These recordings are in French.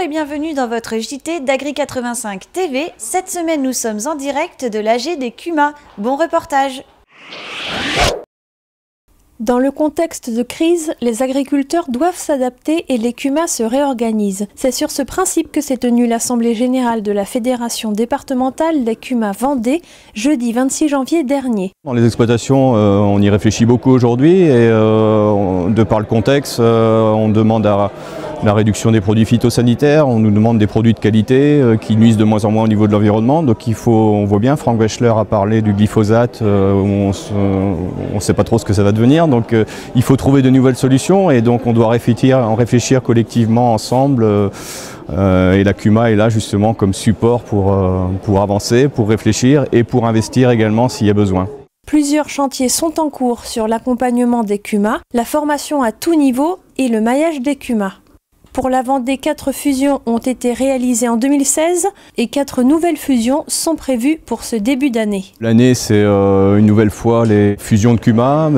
et bienvenue dans votre JT d'Agri85 TV. Cette semaine, nous sommes en direct de l'AG des Cumas. Bon reportage. Dans le contexte de crise, les agriculteurs doivent s'adapter et les Cumas se réorganisent. C'est sur ce principe que s'est tenue l'Assemblée générale de la Fédération départementale des Cumas Vendée, jeudi 26 janvier dernier. Dans les exploitations, on y réfléchit beaucoup aujourd'hui et de par le contexte, on demande à la réduction des produits phytosanitaires, on nous demande des produits de qualité qui nuisent de moins en moins au niveau de l'environnement. Donc on voit bien, Franck Wechsler a parlé du glyphosate, où on ne sait pas trop ce que ça va devenir. Donc il faut trouver de nouvelles solutions et donc on doit réfléchir collectivement ensemble. Et la CUMA est là justement comme support pour avancer, pour réfléchir et pour investir également s'il y a besoin. Plusieurs chantiers sont en cours sur l'accompagnement des Cumas, la formation à tout niveau et le maillage des Cumas. Pour la Vendée, 4 fusions ont été réalisées en 2016 et 4 nouvelles fusions sont prévues pour ce début d'année. L'année, c'est une nouvelle fois les fusions de CUMA,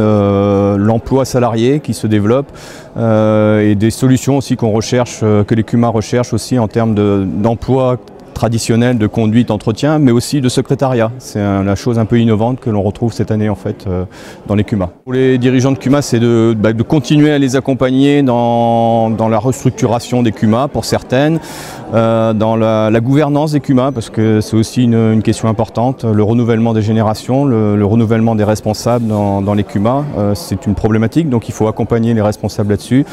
l'emploi salarié qui se développe et des solutions aussi qu'on recherche, que les CUMA recherchent aussi en termes d'emploi traditionnel, de conduite, d'entretien, mais aussi de secrétariat. C'est la chose un peu innovante que l'on retrouve cette année en fait dans les CUMA. Pour les dirigeants de CUMA, c'est de continuer à les accompagner dans la restructuration des CUMA pour certaines, dans la gouvernance des CUMA, parce que c'est aussi une question importante, le renouvellement des générations, le renouvellement des responsables dans les CUMA, c'est une problématique, donc il faut accompagner les responsables là-dessus.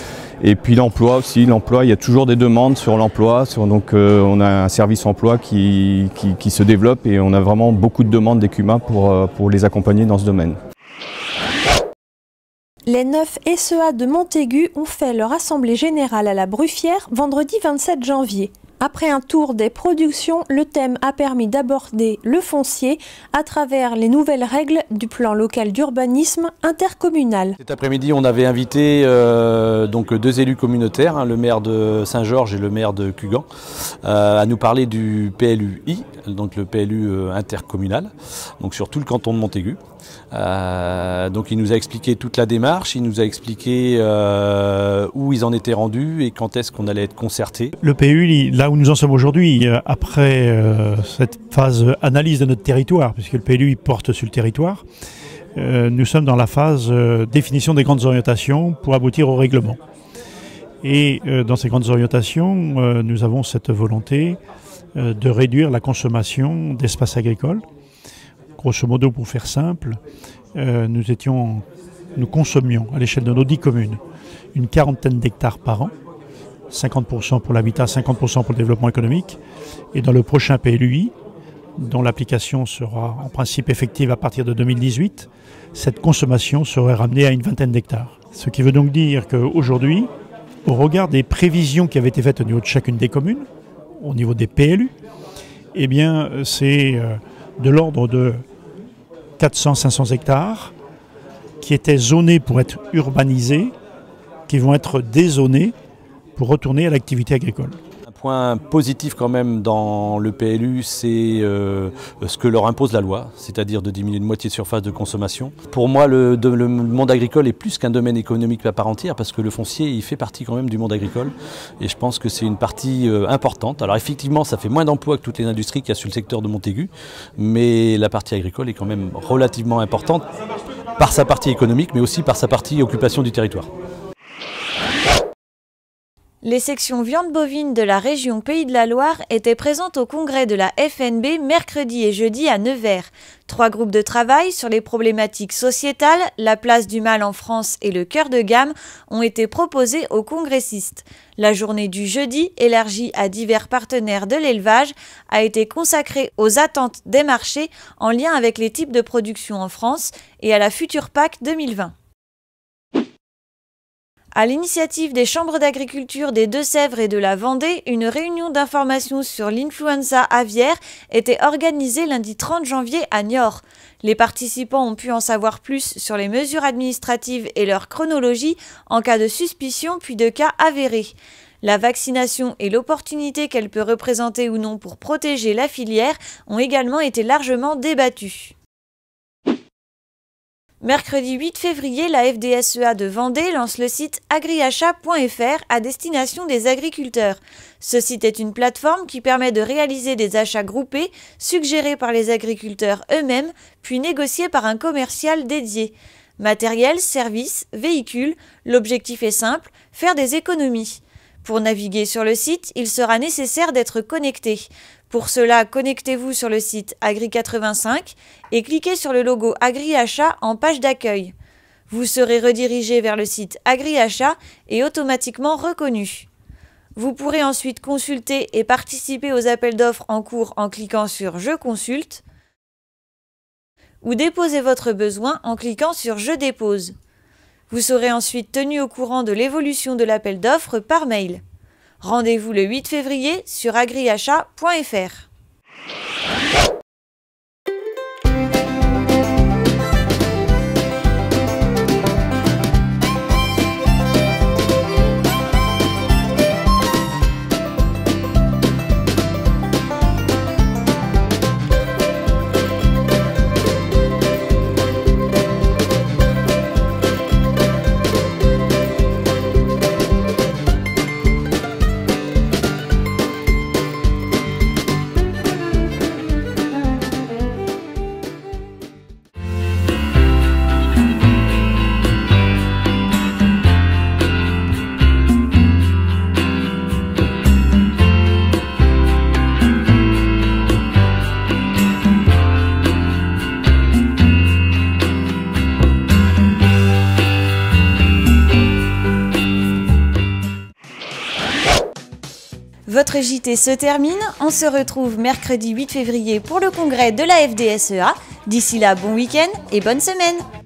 Et puis l'emploi aussi, il y a toujours des demandes sur l'emploi, donc on a un service emploi qui se développe et on a vraiment beaucoup de demandes des CUMA pour les accompagner dans ce domaine. Les 9 SEA de Montaigu ont fait leur assemblée générale à la Bruffière vendredi 27 janvier. Après un tour des productions, le thème a permis d'aborder le foncier à travers les nouvelles règles du plan local d'urbanisme intercommunal. Cet après-midi, on avait invité donc 2 élus communautaires, le maire de Saint-Georges et le maire de Cugan, à nous parler du PLUI, donc le PLU intercommunal, donc sur tout le canton de Montaigu. Donc il nous a expliqué toute la démarche, il nous a expliqué où ils en étaient rendus et quand est-ce qu'on allait être concerté. Le PLU, là où nous en sommes aujourd'hui, après cette phase analyse de notre territoire, puisque le PLU porte sur le territoire, nous sommes dans la phase définition des grandes orientations pour aboutir au règlement. Et dans ces grandes orientations, nous avons cette volonté de réduire la consommation d'espaces agricoles. Grosso modo, pour faire simple, nous consommions à l'échelle de nos 10 communes une quarantaine d'hectares par an, 50% pour l'habitat, 50% pour le développement économique. Et dans le prochain PLUI, dont l'application sera en principe effective à partir de 2018, cette consommation serait ramenée à une vingtaine d'hectares. Ce qui veut donc dire qu'aujourd'hui, au regard des prévisions qui avaient été faites au niveau de chacune des communes, au niveau des PLU, eh bien c'est de l'ordre de 400-500 hectares qui étaient zonés pour être urbanisés, qui vont être dézonés pour retourner à l'activité agricole. Un point positif quand même dans le PLU, c'est ce que leur impose la loi, c'est-à-dire de diminuer de moitié de surface de consommation. Pour moi, le monde agricole est plus qu'un domaine économique à part entière, parce que le foncier, il fait partie quand même du monde agricole. Et je pense que c'est une partie importante. Alors effectivement, ça fait moins d'emplois que toutes les industries qu'il y a sur le secteur de Montaigu, mais la partie agricole est quand même relativement importante par sa partie économique, mais aussi par sa partie occupation du territoire. Les sections viande bovine de la région Pays de la Loire étaient présentes au congrès de la FNB mercredi et jeudi à Nevers. 3 groupes de travail sur les problématiques sociétales, la place du mâle en France et le cœur de gamme ont été proposés aux congressistes. La journée du jeudi, élargie à divers partenaires de l'élevage, a été consacrée aux attentes des marchés en lien avec les types de production en France et à la future PAC 2020. À l'initiative des chambres d'agriculture des Deux-Sèvres et de la Vendée, une réunion d'information sur l'influenza aviaire était organisée lundi 30 janvier à Niort. Les participants ont pu en savoir plus sur les mesures administratives et leur chronologie en cas de suspicion puis de cas avérés. La vaccination et l'opportunité qu'elle peut représenter ou non pour protéger la filière ont également été largement débattues. Mercredi 8 février, la FDSEA de Vendée lance le site agriachat.fr à destination des agriculteurs. Ce site est une plateforme qui permet de réaliser des achats groupés, suggérés par les agriculteurs eux-mêmes, puis négociés par un commercial dédié. Matériel, services, véhicules, l'objectif est simple, faire des économies. Pour naviguer sur le site, il sera nécessaire d'être connecté. Pour cela, connectez-vous sur le site Agri85 et cliquez sur le logo AgriAchat en page d'accueil. Vous serez redirigé vers le site AgriAchat et automatiquement reconnu. Vous pourrez ensuite consulter et participer aux appels d'offres en cours en cliquant sur « Je consulte » ou déposer votre besoin en cliquant sur « Je dépose ». Vous serez ensuite tenu au courant de l'évolution de l'appel d'offres par mail. Rendez-vous le 8 février sur agriachat.fr. Votre JT se termine, on se retrouve mercredi 8 février pour le congrès de la FDSEA. D'ici là, bon week-end et bonne semaine!